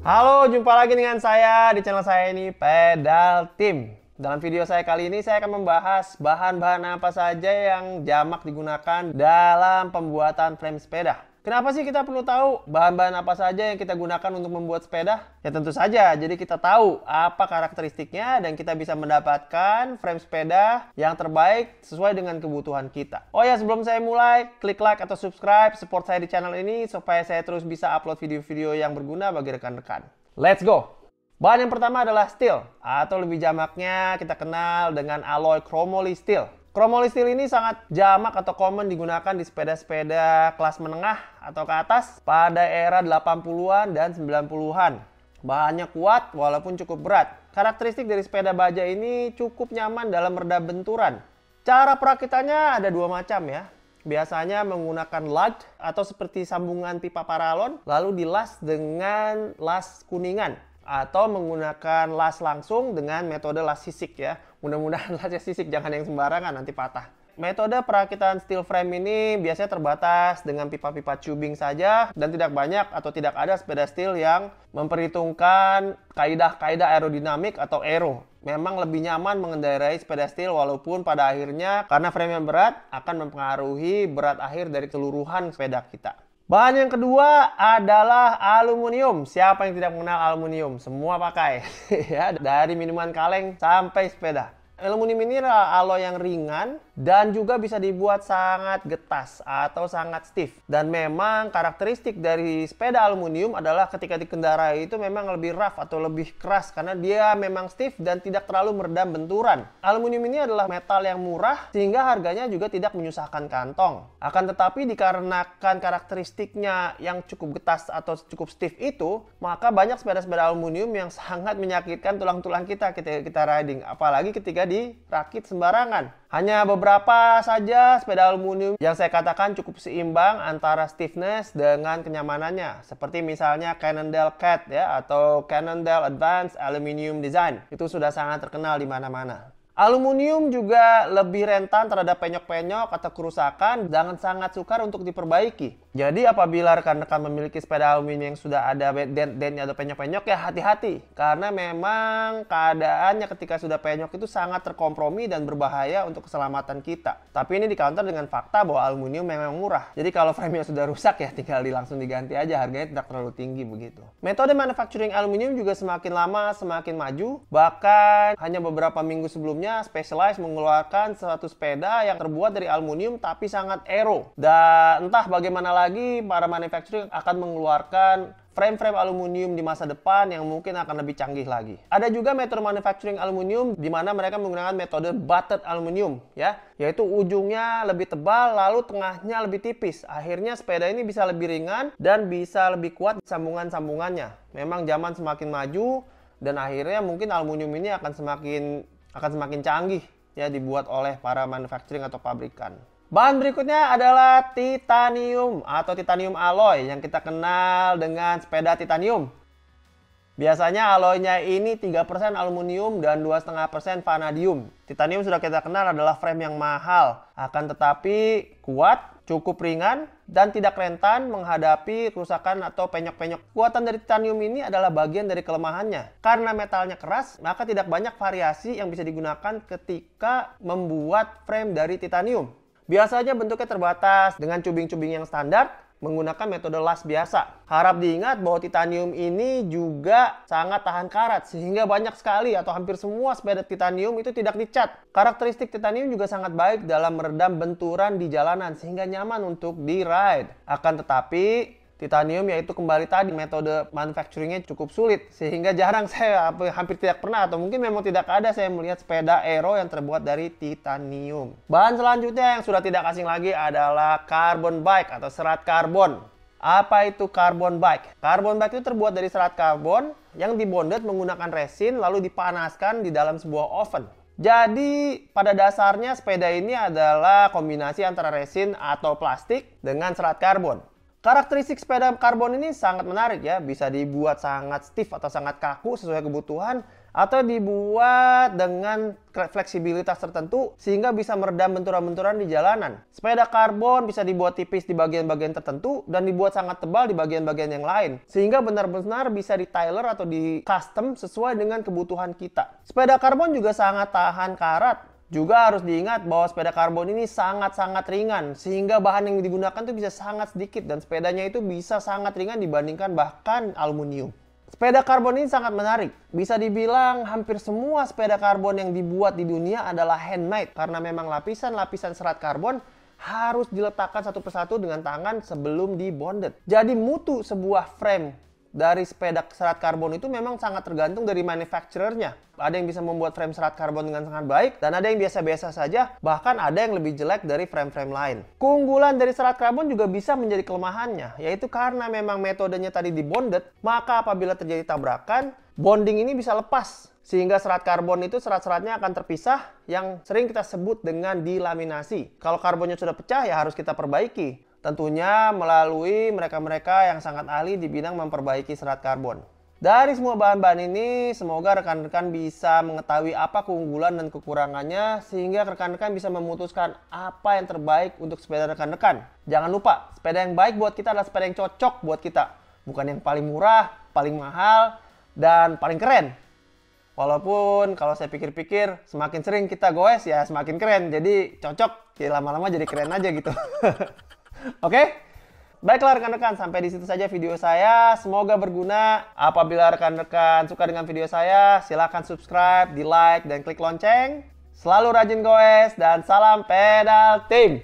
Halo, jumpa lagi dengan saya di channel saya ini, Pedal Team. Dalam video saya kali ini, saya akan membahas bahan-bahan apa saja yang jamak digunakan dalam pembuatan frame sepeda. Kenapa sih kita perlu tahu bahan-bahan apa saja yang kita gunakan untuk membuat sepeda? Ya tentu saja, jadi kita tahu apa karakteristiknya dan kita bisa mendapatkan frame sepeda yang terbaik sesuai dengan kebutuhan kita. Oh ya, sebelum saya mulai, klik like atau subscribe, support saya di channel ini supaya saya terus bisa upload video-video yang berguna bagi rekan-rekan. Let's go! Bahan yang pertama adalah steel, atau lebih jamaknya kita kenal dengan alloy chromoly steel. Chromoly steel ini sangat jamak atau common digunakan di sepeda-sepeda kelas menengah atau ke atas pada era 80-an dan 90-an. Bahannya kuat walaupun cukup berat. Karakteristik dari sepeda baja ini cukup nyaman dalam meredam benturan. Cara perakitannya ada dua macam ya. Biasanya menggunakan lug atau seperti sambungan pipa paralon, lalu dilas dengan las kuningan. Atau menggunakan las langsung dengan metode las sisik ya. Mudah-mudahan lasnya sisik, jangan yang sembarangan, nanti patah. Metode perakitan steel frame ini biasanya terbatas dengan pipa-pipa tubing saja dan tidak banyak atau tidak ada sepeda steel yang memperhitungkan kaidah-kaidah aerodinamik atau aero. Memang lebih nyaman mengendarai sepeda steel walaupun pada akhirnya karena frame yang berat akan mempengaruhi berat akhir dari keseluruhan sepeda kita. Bahan yang kedua adalah aluminium. Siapa yang tidak mengenal aluminium? Semua pakai. Ya, dari minuman kaleng sampai sepeda. Aluminium ini adalah alloy yang ringan dan juga bisa dibuat sangat getas atau sangat stiff. Dan memang karakteristik dari sepeda aluminium adalah ketika dikendarai itu memang lebih rough atau lebih keras karena dia memang stiff dan tidak terlalu meredam benturan. Aluminium ini adalah metal yang murah sehingga harganya juga tidak menyusahkan kantong. Akan tetapi dikarenakan karakteristiknya yang cukup getas atau cukup stiff itu, maka banyak sepeda-sepeda aluminium yang sangat menyakitkan tulang-tulang kita ketika kita riding, apalagi ketika dirakit sembarangan. Hanya beberapa saja sepeda aluminium yang saya katakan cukup seimbang antara stiffness dengan kenyamanannya. Seperti misalnya Cannondale CAT ya, atau Cannondale Advanced Aluminium Design. Itu sudah sangat terkenal di mana-mana. Aluminium juga lebih rentan terhadap penyok-penyok atau kerusakan dan sangat sukar untuk diperbaiki. Jadi apabila rekan-rekan memiliki sepeda aluminium yang sudah ada dent-dentnya atau penyok-penyok ya hati-hati. Karena memang keadaannya ketika sudah penyok itu sangat terkompromi dan berbahaya untuk keselamatan kita. Tapi ini di-counter dengan fakta bahwa aluminium memang murah. Jadi kalau frame-nya sudah rusak ya tinggal langsung diganti aja, harganya tidak terlalu tinggi begitu. Metode manufacturing aluminium juga semakin lama semakin maju. Bahkan hanya beberapa minggu sebelumnya Specialized mengeluarkan satu sepeda yang terbuat dari aluminium tapi sangat aero. Dan entah bagaimana lagi para manufacturing akan mengeluarkan frame-frame aluminium di masa depan yang mungkin akan lebih canggih lagi. Ada juga metode manufacturing aluminium di mana mereka menggunakan metode butted aluminium ya, yaitu ujungnya lebih tebal lalu tengahnya lebih tipis. Akhirnya sepeda ini bisa lebih ringan dan bisa lebih kuat sambungan-sambungannya. Memang zaman semakin maju dan akhirnya mungkin aluminium ini akan semakin canggih ya dibuat oleh para manufacturing atau pabrikan. Bahan berikutnya adalah titanium atau titanium alloy yang kita kenal dengan sepeda titanium. Biasanya alloynya ini 3% aluminium dan 2,5% vanadium. Titanium sudah kita kenal adalah frame yang mahal, akan tetapi kuat, cukup ringan, dan tidak rentan menghadapi kerusakan atau penyok-penyok. Kuatan dari titanium ini adalah bagian dari kelemahannya. Karena metalnya keras, maka tidak banyak variasi yang bisa digunakan ketika membuat frame dari titanium. Biasanya bentuknya terbatas dengan cubing-cubing yang standar, menggunakan metode las biasa. Harap diingat bahwa titanium ini juga sangat tahan karat, sehingga banyak sekali atau hampir semua sepeda titanium itu tidak dicat. Karakteristik titanium juga sangat baik dalam meredam benturan di jalanan, sehingga nyaman untuk di-ride. Akan tetapi, titanium yaitu kembali tadi metode manufacturingnya cukup sulit, sehingga jarang saya hampir tidak pernah atau mungkin memang tidak ada saya melihat sepeda aero yang terbuat dari titanium. Bahan selanjutnya yang sudah tidak asing lagi adalah carbon bike atau serat karbon. Apa itu carbon bike? Carbon bike itu terbuat dari serat karbon yang dibonded menggunakan resin lalu dipanaskan di dalam sebuah oven. Jadi pada dasarnya sepeda ini adalah kombinasi antara resin atau plastik dengan serat karbon. Karakteristik sepeda karbon ini sangat menarik ya, bisa dibuat sangat stiff atau sangat kaku sesuai kebutuhan atau dibuat dengan fleksibilitas tertentu sehingga bisa meredam benturan-benturan di jalanan. Sepeda karbon bisa dibuat tipis di bagian-bagian tertentu dan dibuat sangat tebal di bagian-bagian yang lain, sehingga benar-benar bisa di-tailor atau di-custom sesuai dengan kebutuhan kita. Sepeda karbon juga sangat tahan karat. Juga harus diingat bahwa sepeda karbon ini sangat-sangat ringan, sehingga bahan yang digunakan tuh bisa sangat sedikit dan sepedanya itu bisa sangat ringan dibandingkan bahkan aluminium. Sepeda karbon ini sangat menarik. Bisa dibilang hampir semua sepeda karbon yang dibuat di dunia adalah handmade karena memang lapisan-lapisan serat karbon harus diletakkan satu persatu dengan tangan sebelum dibonded. Jadi mutu sebuah frame dari sepeda serat karbon itu memang sangat tergantung dari manufacturer-nya. Ada yang bisa membuat frame serat karbon dengan sangat baik, dan ada yang biasa-biasa saja, bahkan ada yang lebih jelek dari frame-frame lain. Keunggulan dari serat karbon juga bisa menjadi kelemahannya, yaitu karena memang metodenya tadi dibonded, maka apabila terjadi tabrakan, bonding ini bisa lepas. Sehingga serat karbon itu serat-seratnya akan terpisah yang sering kita sebut dengan dilaminasi. Kalau karbonnya sudah pecah ya harus kita perbaiki. Tentunya melalui mereka-mereka yang sangat ahli di bidang memperbaiki serat karbon. Dari semua bahan-bahan ini, semoga rekan-rekan bisa mengetahui apa keunggulan dan kekurangannya sehingga rekan-rekan bisa memutuskan apa yang terbaik untuk sepeda rekan-rekan. Jangan lupa, sepeda yang baik buat kita adalah sepeda yang cocok buat kita. Bukan yang paling murah, paling mahal, dan paling keren. Walaupun kalau saya pikir-pikir semakin sering kita goes ya semakin keren. Jadi cocok, ya lama-lama jadi keren aja gitu. Oke? Baiklah rekan-rekan, sampai di situ saja video saya. Semoga berguna. Apabila rekan-rekan suka dengan video saya, silahkan subscribe, di like, dan klik lonceng. Selalu rajin goes, dan salam pedal team!